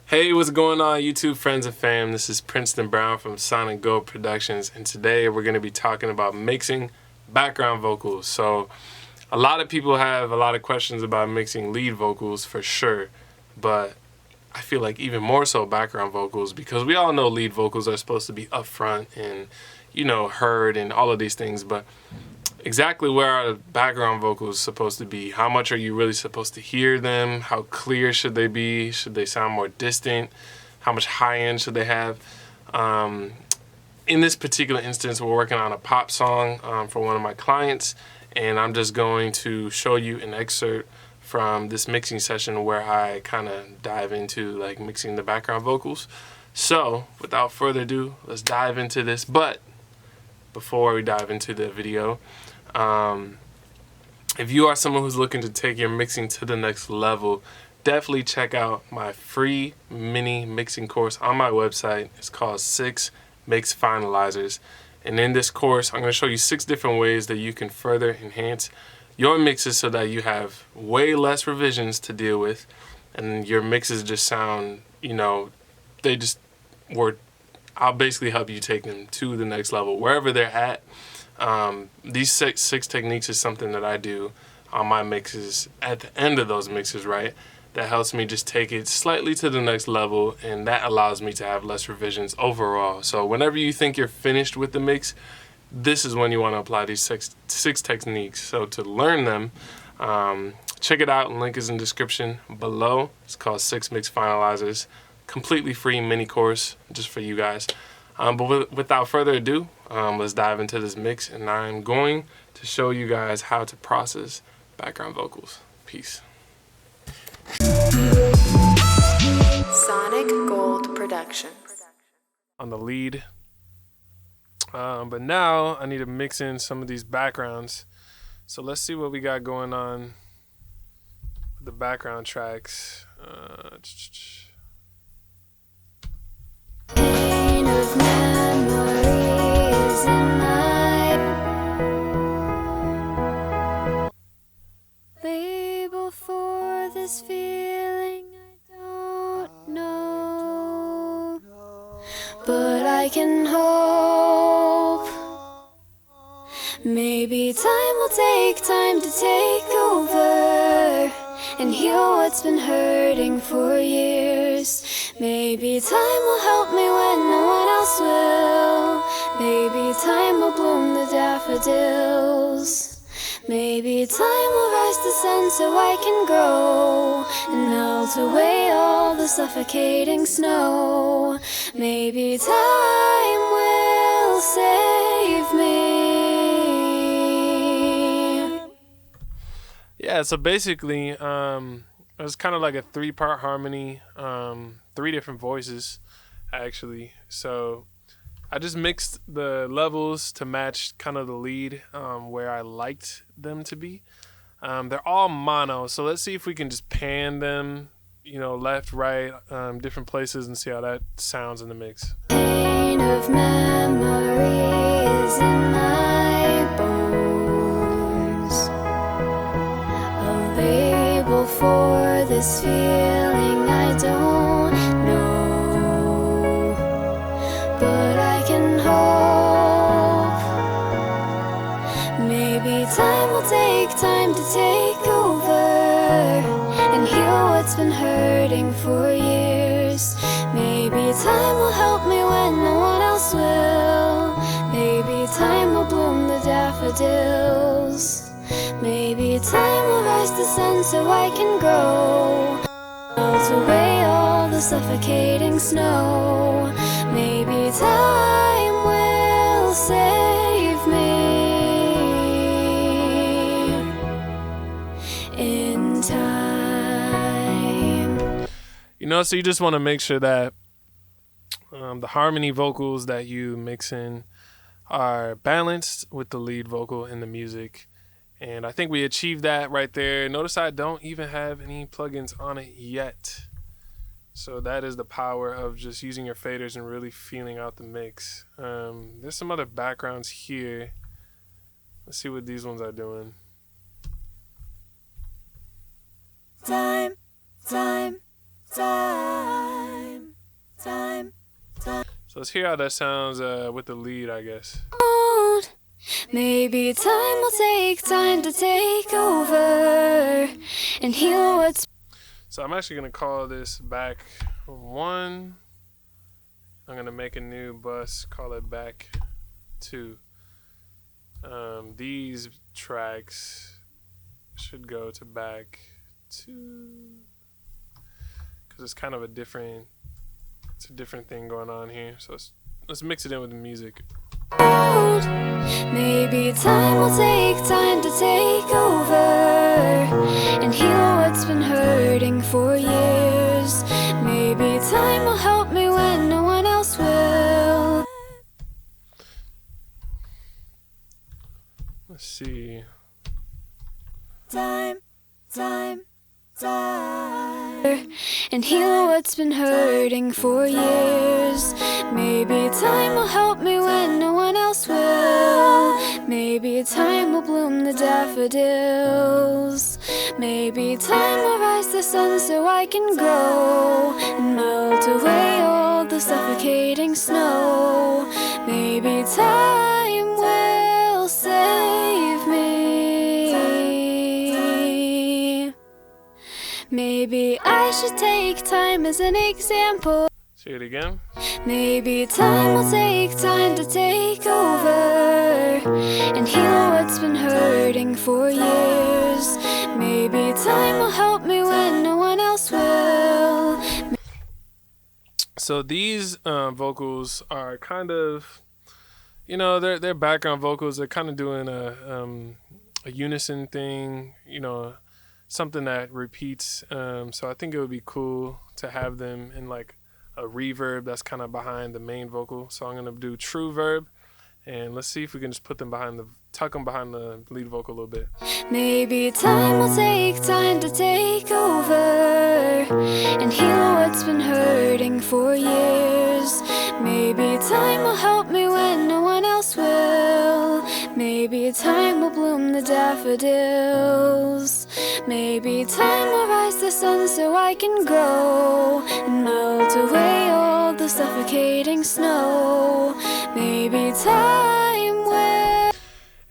Hey, what's going on, YouTube friends and fam? This is Princeton Brown from Sonic Gold Productions, and today we're going to be talking about mixing background vocals. So, a lot of people have a lot of questions about mixing lead vocals for sure, but I feel like even more so background vocals, because we all know lead vocals are supposed to be upfront and, heard and all of these things, but exactly where are background vocals supposed to be? How much are you really supposed to hear them? How clear should they be? Should they sound more distant? How much high end should they have? In this particular instance, we're working on a pop song for one of my clients, and I'm just going to show you an excerpt from this mixing session where I kind of dive into like mixing the background vocals. So without further ado, let's dive into this. But before we dive into the video, if you are someone who's looking to take your mixing to the next level, definitely check out my free mini mixing course on my website. It's called 6 Mix Finalizers. And in this course, I'm going to show you 6 different ways that you can further enhance your mixes so that you have way less revisions to deal with. And your mixes just sound, they just were, I'll basically help you take them to the next level, wherever they're at. These six techniques is something that I do on my mixes at the end of those mixes, right? That helps me just take it slightly to the next level, and that allows me to have less revisions overall. So whenever you think you're finished with the mix, this is when you want to apply these six techniques. So to learn them, check it out. Link is in the description below. It's called 6 Mix Finalizers. Completely free mini course just for you guys. But without further ado, let's dive into this mix, and I'm going to show you guys how to process background vocals. Peace. Sonic Gold Productions. On the lead. But now I need to mix in some of these backgrounds. So let's see what we got going on with the background tracks. Pain of memories in my label for this feeling I don't know, but I can hope. Maybe time will take time to take over and heal what's been hurting for years. Maybe time will help me when no one else will. Maybe time will bloom the daffodils. Maybe time will rise the sun so I can grow and melt away all the suffocating snow. Maybe time will save me. Yeah, so basically, it was kind of like a 3-part harmony, 3 different voices, actually. So I just mixed the levels to match kind of the lead where I liked them to be. They're all mono, so let's see if we can just pan them, left, right, different places, and see how that sounds in the mix. Pain of memories in my bones, a label for this feeling I don't know, but I can hope. Maybe time will take time to take over and heal what's been hurting for years. Maybe time will help me when no one else will. Maybe time will bloom the daffodils. Maybe time will rise the sun so I can grow, melt away all the suffocating snow. Maybe time will save me in time. So you just want to make sure that the harmony vocals that you mix in are balanced with the lead vocal in the music. And I think we achieved that right there. Notice I don't even have any plugins on it yet. So that is the power of just using your faders and really feeling out the mix. There's some other backgrounds here. Let's see what these ones are doing. Time, time, time. So let's hear how that sounds with the lead, I guess. Maybe time will take time to take over and heal what's. So I'm actually gonna call this back 1. I'm gonna make a new bus, call it back 2. These tracks should go to back 2 because it's kind of a different thing going on here. So let's mix it in with the music. Maybe time will take time to take over and heal what's been hurting for years. Maybe time will help me when no one else will. Let's see. Time. And heal what's been hurting for years. Maybe time will help me when no one else will. Maybe time will bloom the daffodils. Maybe time will rise the sun so I can grow and melt away all the suffocating snow. Maybe time will save me. Maybe I should take time as an example. Say it again. Maybe time will take time to take over and heal what's been hurting for years. Maybe time will help me when no one else will. So these vocals are kind of, they're background vocals. They're kind of doing a unison thing, something that repeats. So I think it would be cool to have them in like a reverb that's kind of behind the main vocal. So I'm gonna do true verb, and let's see if we can just tuck them behind the lead vocal a little bit. Maybe time will take time to take over and heal what's been hurting for years. Maybe time will help me when no one else will. Maybe time will bloom the daffodils. Maybe time will rise the sun so I can grow and melt away all the suffocating snow. Maybe time will.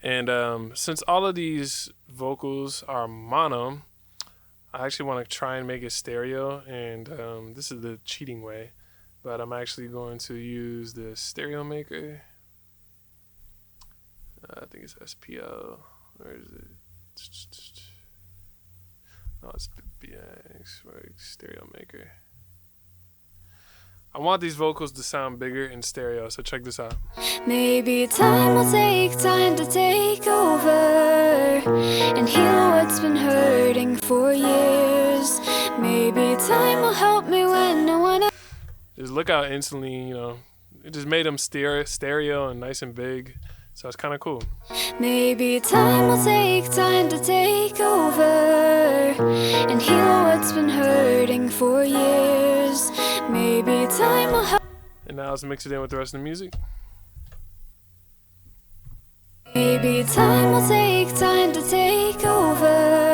And since all of these vocals are mono, I actually want to try and make it stereo, and this is the cheating way, but I'm actually going to use the Stereo Maker. I think it's SPL. Where is it? No, it's BX, Stereo Maker. I want these vocals to sound bigger in stereo, so check this out. Maybe time will take time to take over and heal what's been hurting for years. Maybe time will help me when no one else. Just look out instantly, it just made them stereo and nice and big. So it's kind of cool. Maybe time will take time to take over and heal what's been hurting for years. Maybe time will help. And now let's mix it in with the rest of the music. Maybe time will take time to take over